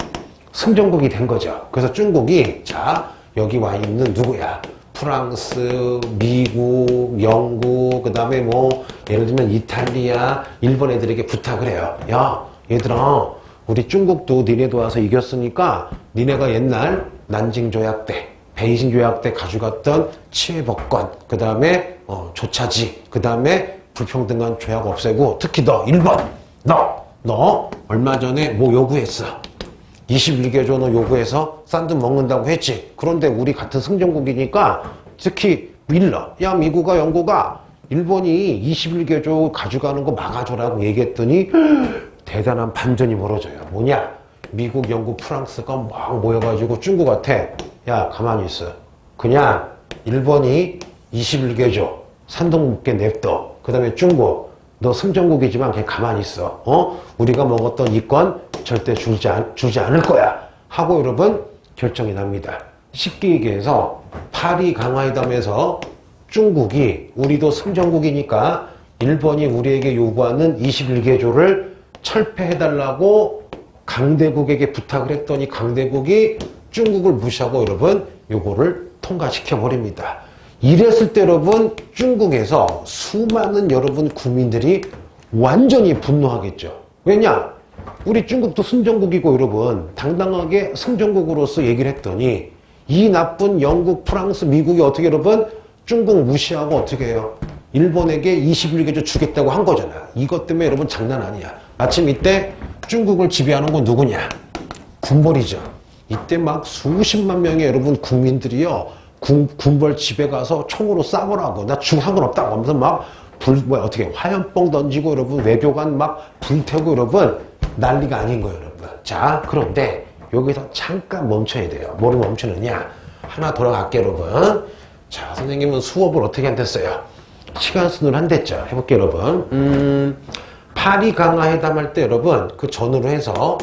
승전국이 된 거죠. 그래서 중국이 자 여기 와 있는 누구야? 프랑스, 미국, 영국, 그 다음에 뭐 예를 들면 이탈리아, 일본 애들에게 부탁을 해요. 야 얘들아 우리 중국도 니네도 와서 이겼으니까 니네가 옛날 난징 조약 때 베이징 조약 때 가져갔던 치외법권, 그 다음에 조차지, 그 다음에 불평등한 조약 없애고 특히 너 1번 너 얼마 전에 뭐 요구했어? 21개조 너 요구해서 싼 돈 먹는다고 했지. 그런데 우리 같은 승전국이니까 특히 야 미국아 영국아 일본이 21개조 가져가는 거 막아줘라고 얘기했더니 대단한 반전이 벌어져요. 뭐냐? 미국, 영국, 프랑스가 막 모여가지고 중국한테 야 가만히 있어. 그냥 일본이 21개조 산동 묶게 냅둬. 그 다음에 중국 너 승전국이지만 그냥 가만히 있어. 우리가 먹었던 이권 절대 주지 않을 거야. 하고 여러분 결정이 납니다. 쉽게 얘기해서 파리 강화회담에서 중국이 우리도 승전국이니까 일본이 우리에게 요구하는 21개조를 철폐해달라고 강대국에게 부탁을 했더니 강대국이 중국을 무시하고 여러분 요거를 통과시켜 버립니다. 이랬을 때 여러분 중국에서 수많은 여러분 국민들이 완전히 분노하겠죠. 왜냐? 우리 중국도 승전국이고 여러분 당당하게 승전국으로서 얘기를 했더니 이 나쁜 영국, 프랑스, 미국이 어떻게 여러분 중국 무시하고 어떻게 해요? 일본에게 21개조 주겠다고 한 거잖아. 이것 때문에 여러분 장난 아니야. 마침 이때 중국을 지배하는 건 누구냐? 군벌이죠. 이때 막 수십만 명의 여러분 국민들이요 군벌 집에 가서 총으로 쏴보라고 나 죽은 건 없다고 하면서 막 어떻게 화염병 던지고 여러분 외교관 막 불태우고 여러분 난리가 아닌 거예요 여러분. 자 그런데 여기서 잠깐 멈춰야 돼요. 뭐를 멈추느냐? 하나 돌아갈게요 여러분. 자 선생님은 수업을 어떻게 한댔어요? 시간 순으로 한 대죠. 해볼게요, 여러분. 파리 강화 회담 할 때 여러분, 그 전후로 해서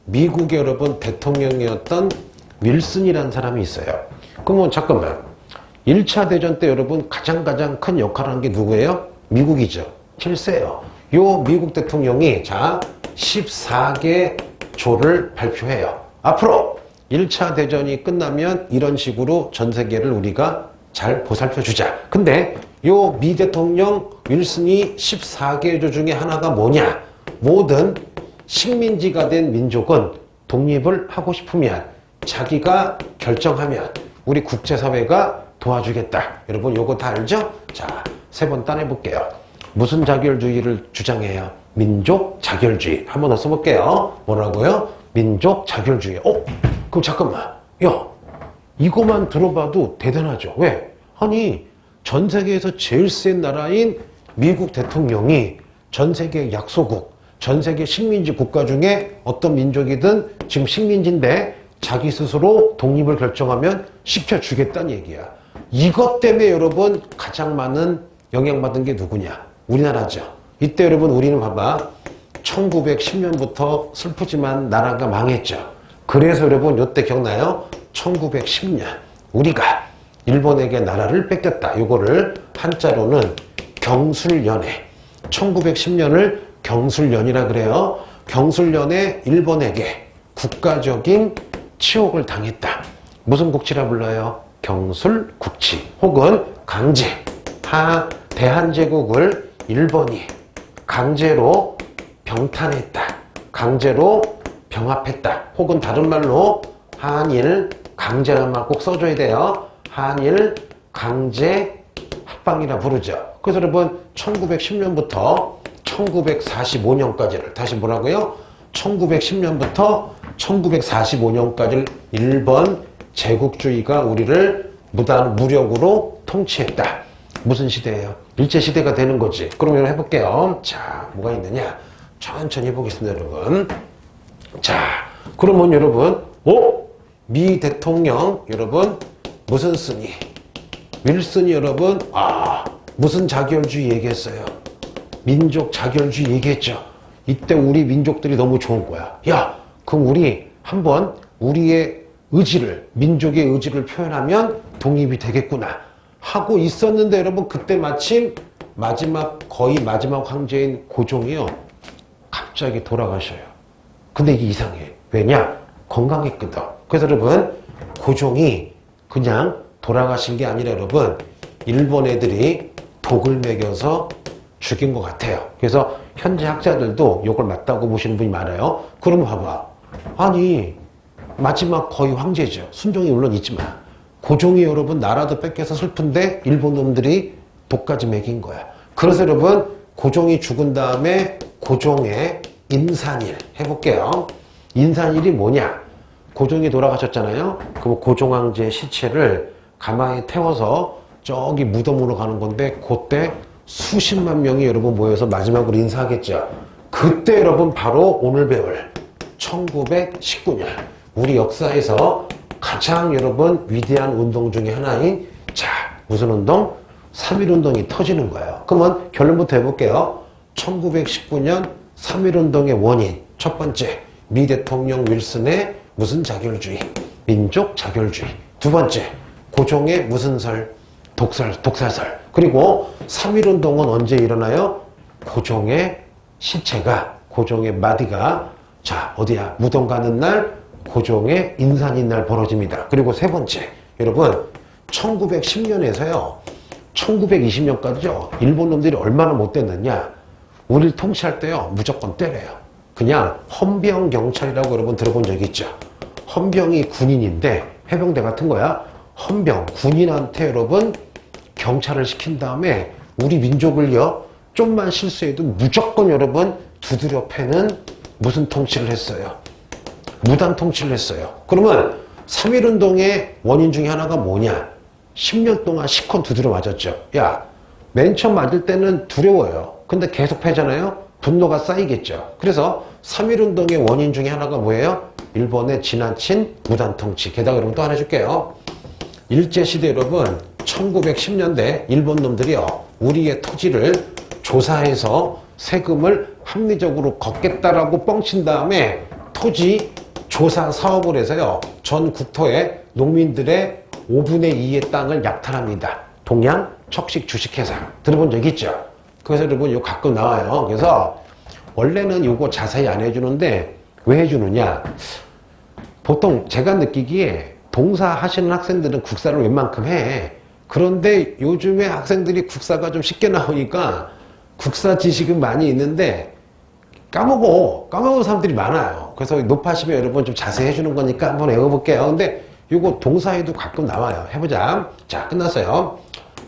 미국의 여러분 대통령이었던 윌슨이라는 사람이 있어요. 그러면 잠깐만. 1차 대전 때 여러분 가장 큰 역할을 한 게 누구예요? 미국이죠. 실세요. 요 미국 대통령이 자 14개 조를 발표해요. 앞으로 1차 대전이 끝나면 이런 식으로 전 세계를 우리가 잘 보살펴 주자. 근데 요 미 대통령 윌슨이 14개 조 중에 하나가 뭐냐? 모든 식민지가 된 민족은 독립을 하고 싶으면 자기가 결정하면 우리 국제사회가 도와주겠다. 여러분 요거 다 알죠? 자, 3번 따내볼게요. 무슨 자결주의를 주장해요? 민족 자결주의. 한번 더 써볼게요. 뭐라고요? 민족 자결주의. 그럼 잠깐만. 야, 이거만 들어봐도 대단하죠. 왜? 아니, 전 세계에서 제일 센 나라인 미국 대통령이 전 세계 약소국, 전 세계 식민지 국가 중에 어떤 민족이든 지금 식민지인데 자기 스스로 독립을 결정하면 시켜주겠다는 얘기야. 이것 때문에 여러분 가장 많은 영향받은 게 누구냐? 우리나라죠. 이때 여러분 우리는 봐봐. 1910년부터 슬프지만 나라가 망했죠. 그래서 여러분 이때 기억나요? 1910년 우리가 일본에게 나라를 뺏겼다. 요거를 한자로는 경술연애. 1910년을 경술연이라 그래요. 경술연에 일본에게 국가적인 치욕을 당했다. 무슨 국치라 불러요? 경술국치 혹은 강제. 대한제국을 일본이 강제로 병탄했다. 강제로 병합했다. 혹은 다른 말로 한일 강제란 말 꼭 써줘야 돼요. 한일 강제 합방이라 부르죠. 그래서 여러분 1910년부터 1945년까지를 다시 뭐라고요? 1910년부터 1945년까지를 일본 제국주의가 우리를 무력으로 통치했다. 무슨 시대예요? 일제시대가 되는 거지. 그러면 해볼게요. 자, 뭐가 있느냐? 천천히 해보겠습니다, 여러분. 자, 그러면 여러분, 미 대통령, 여러분, 무슨 쓰니? 윌슨이 여러분, 무슨 자결주의 얘기했어요? 민족 자결주의 얘기했죠. 이때 우리 민족들이 너무 좋은 거야. 야, 그럼 우리 한번 우리의 의지를, 민족의 의지를 표현하면 독립이 되겠구나 하고 있었는데 여러분 그때 마침 거의 마지막 황제인 고종이요. 갑자기 돌아가셔요. 근데 이게 이상해. 왜냐? 건강했거든. 그래서 여러분 고종이 그냥 돌아가신 게 아니라 여러분 일본 애들이 독을 먹여서 죽인 것 같아요. 그래서 현재 학자들도 이걸 맞다고 보시는 분이 많아요. 그럼 봐봐. 아니 마지막 거의 황제죠. 순종이 물론 있지만 고종이 여러분 나라도 뺏겨서 슬픈데 일본 놈들이 독까지 먹인 거야. 그래서 여러분 고종이 죽은 다음에 고종의 인산일 해볼게요. 인산일이 뭐냐? 고종이 돌아가셨잖아요. 그럼 고종 황제의 시체를 가마에 태워서 저기 무덤으로 가는 건데 그때 수십만 명이 여러분 모여서 마지막으로 인사하겠죠. 그때 여러분 바로 오늘 배울 1919년 우리 역사에서 가장 여러분 위대한 운동 중에 하나인 무슨 운동? 3.1운동이 터지는 거예요. 그러면 결론부터 해볼게요. 1919년 3.1운동의 원인 첫 번째 미 대통령 윌슨의 무슨 자결주의? 민족 자결주의. 두 번째 고종의 무슨 설? 독살설. 그리고 3.1운동은 언제 일어나요? 고종의 시체가 고종의 마디가 어디야? 무덤 가는 날 고종의 인산인 날 벌어집니다. 그리고 세 번째 여러분 1910년에서요 1920년까지죠 일본 놈들이 얼마나 못됐느냐 우리를 통치할 때요 무조건 때려요. 그냥 헌병 경찰이라고 여러분 들어본 적 있죠. 헌병이 군인인데 해병대 같은 거야. 헌병 군인한테 여러분 경찰을 시킨 다음에 우리 민족을요 좀만 실수해도 무조건 여러분 두드려 패는 무슨 통치를 했어요? 무단 통치를 했어요. 그러면 3.1운동의 원인 중에 하나가 뭐냐? 10년 동안 시컨 두드려 맞았죠. 야, 맨 처음 맞을 때는 두려워요. 근데 계속 패잖아요? 분노가 쌓이겠죠. 그래서 3.1운동의 원인 중에 하나가 뭐예요? 일본의 지나친 무단 통치. 게다가 여러분 또 하나 해줄게요. 일제시대 여러분 1910년대 일본 놈들이요 우리의 토지를 조사해서 세금을 합리적으로 걷겠다라고 뻥친 다음에 토지 조사 사업을 해서요, 전 국토에 농민들의 5분의 2의 땅을 약탈합니다. 동양 척식 주식회사 들어본 적 있죠? 그래서 여러분 이거 가끔 나와요. 그래서 원래는 이거 자세히 안 해주는데 왜 해주느냐? 보통 제가 느끼기에 동사 하시는 학생들은 국사를 웬만큼 해. 그런데 요즘에 학생들이 국사가 좀 쉽게 나오니까 국사 지식은 많이 있는데 까먹은 사람들이 많아요. 그래서 높아시면 여러분 좀 자세히 해주는 거니까 한번 외워볼게요. 근데 이거 동사에도 가끔 나와요. 해보자. 자, 끝났어요.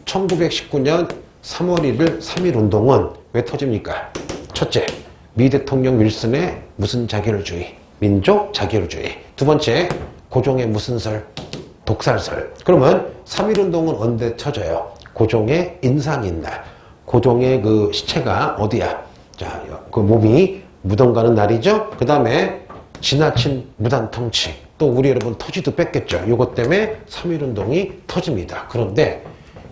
1919년 3월 1일 3.1운동은 왜 터집니까? 첫째, 미 대통령 윌슨의 무슨 자결주의, 민족 자결주의. 두 번째, 고종의 무슨 설, 독살설. 그러면 3.1운동은 언제 터져요? 고종의 인상인 날. 고종의 그 시체가 어디야? 자, 그 몸이 무덤 가는 날이죠. 그 다음에 지나친 무단 통치. 또 우리 여러분 토지도 뺏겼죠. 이것 때문에 3.1운동이 터집니다. 그런데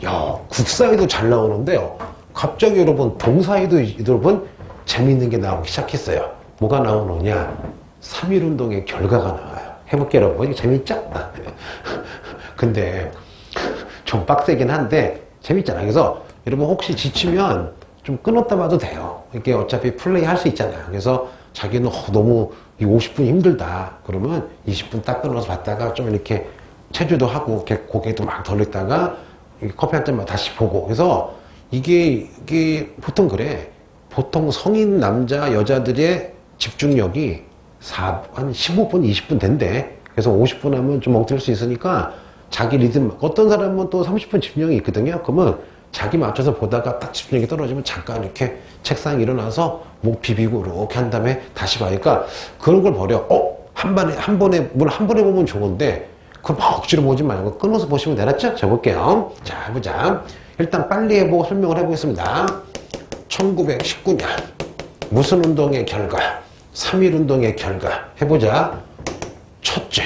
야, 국사에도 잘 나오는데요. 갑자기 여러분 동사에도 여러분 재미있는 게 나오기 시작했어요. 뭐가 나오느냐? 3.1운동의 결과가 나와요. 해볼게요, 여러분. 이거 재밌죠? 근데 좀 빡세긴 한데 재밌잖아요. 그래서 여러분 혹시 지치면 좀 끊었다 봐도 돼요. 이게 어차피 플레이 할 수 있잖아요. 그래서 자기는 너무 50분 힘들다. 그러면 20분 딱 끊어서 봤다가 좀 이렇게 체조도 하고 이렇게 고개도 막 돌렸다가 커피 한 잔만 다시 보고. 그래서 이게 보통 그래. 보통 성인 남자 여자들의 집중력이 한 15분 20분 된대. 그래서 50분 하면 좀 멍때릴 수 있으니까 자기 리듬. 어떤 사람은 또 30분 집중력이 있거든요. 그러면 자기 맞춰서 보다가 딱 집중력이 떨어지면 잠깐 이렇게 책상에 일어나서 목 비비고 이렇게 한 다음에 다시 봐니까 그런 걸 버려. 한 번에 보면 좋은데 그걸 막 억지로 보지 말고 끊어서 보시면 되겠죠? 자, 볼게요. 자, 해보자. 일단 빨리 해보고 설명을 해보겠습니다. 1919년 무슨 운동의 결과? 3.1운동의 결과. 해보자. 첫째,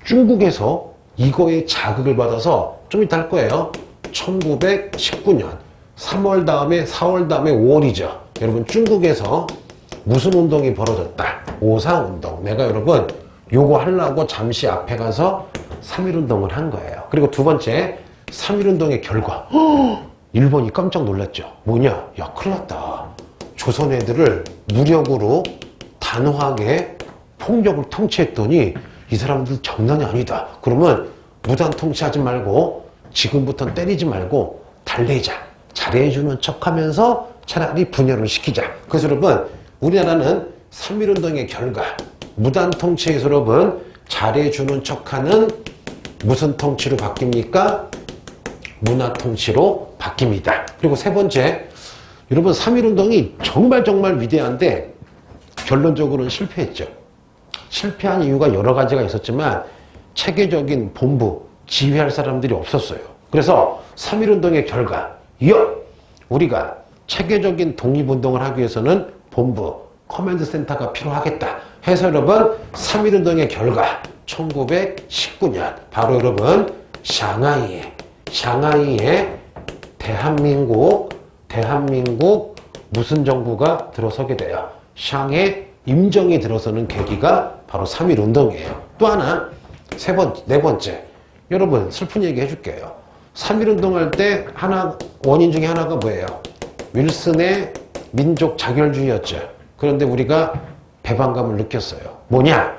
중국에서 이거에 자극을 받아서 좀 이따 할 거예요. 1919년 3월 다음에 4월 다음에 5월이죠. 여러분 중국에서 무슨 운동이 벌어졌다? 5.4운동. 내가 여러분 요거 하려고 잠시 앞에 가서 3.1운동을 한 거예요. 그리고 두 번째 3.1운동의 결과. 일본이 깜짝 놀랐죠. 뭐냐? 야, 큰일 났다. 조선 애들을 무력으로 단호하게 폭력을 통치했더니 이 사람들 장난이 아니다. 그러면 무단 통치하지 말고 지금부터는 때리지 말고 달래자. 잘해주는 척하면서 차라리 분열을 시키자. 그래서 여러분 우리나라는 3.1운동의 결과 무단 통치에서 여러분 잘해주는 척하는 무슨 통치로 바뀝니까? 문화 통치로 바뀝니다. 그리고 세 번째, 여러분 3.1운동이 정말 위대한데 결론적으로는 실패했죠. 실패한 이유가 여러 가지가 있었지만 체계적인 본부, 지휘할 사람들이 없었어요. 그래서 3.1운동의 결과, 우리가 체계적인 독립운동을 하기 위해서는 본부, 커맨드 센터가 필요하겠다 해서 여러분 3.1운동의 결과 1919년 바로 여러분 샹하이에 대한민국 무슨 정부가 들어서게 돼요? 샹해 임정이 들어서는 계기가 바로 3.1운동이에요. 또 하나 네 번째, 여러분 슬픈 얘기 해줄게요. 3.1운동 할 때 원인 중에 하나가 뭐예요? 윌슨의 민족 자결주의였죠. 그런데 우리가 배반감을 느꼈어요. 뭐냐?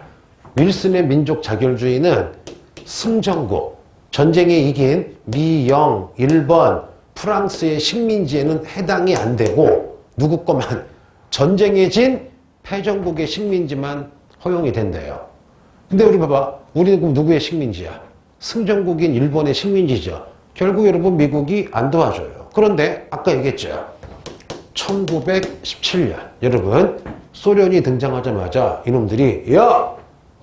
윌슨의 민족 자결주의는 승전국, 전쟁에 이긴 미, 영, 일본, 프랑스의 식민지에는 해당이 안 되고 누구 거만 전쟁에 진 패전국의 식민지만 허용이 된대요. 근데 우리 봐봐. 우리는 누구의 식민지야? 승전국인 일본의 식민지죠. 결국 여러분 미국이 안 도와줘요. 그런데 아까 얘기했죠. 1917년 여러분 소련이 등장하자마자 이놈들이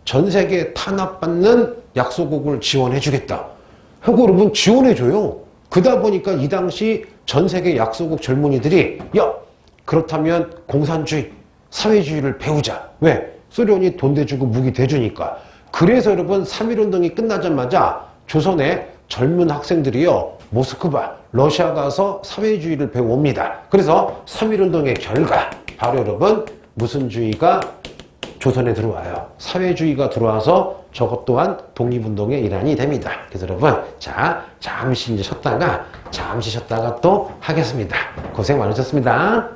전 세계 탄압받는 약소국을 지원해주겠다 하고 여러분 지원해줘요. 그러다 보니까 이 당시 전 세계 약소국 젊은이들이 그렇다면 공산주의, 사회주의를 배우자. 왜? 소련이 돈 대주고 무기 대주니까. 그래서 여러분 3.1운동이 끝나자마자 조선의 젊은 학생들이요 모스크바, 러시아 가서 사회주의를 배워옵니다. 그래서 3.1운동의 결과, 바로 여러분, 무슨 주의가 조선에 들어와요. 사회주의가 들어와서 저것 또한 독립운동의 일환이 됩니다. 그래서 여러분, 자, 잠시 쉬었다가 또 하겠습니다. 고생 많으셨습니다.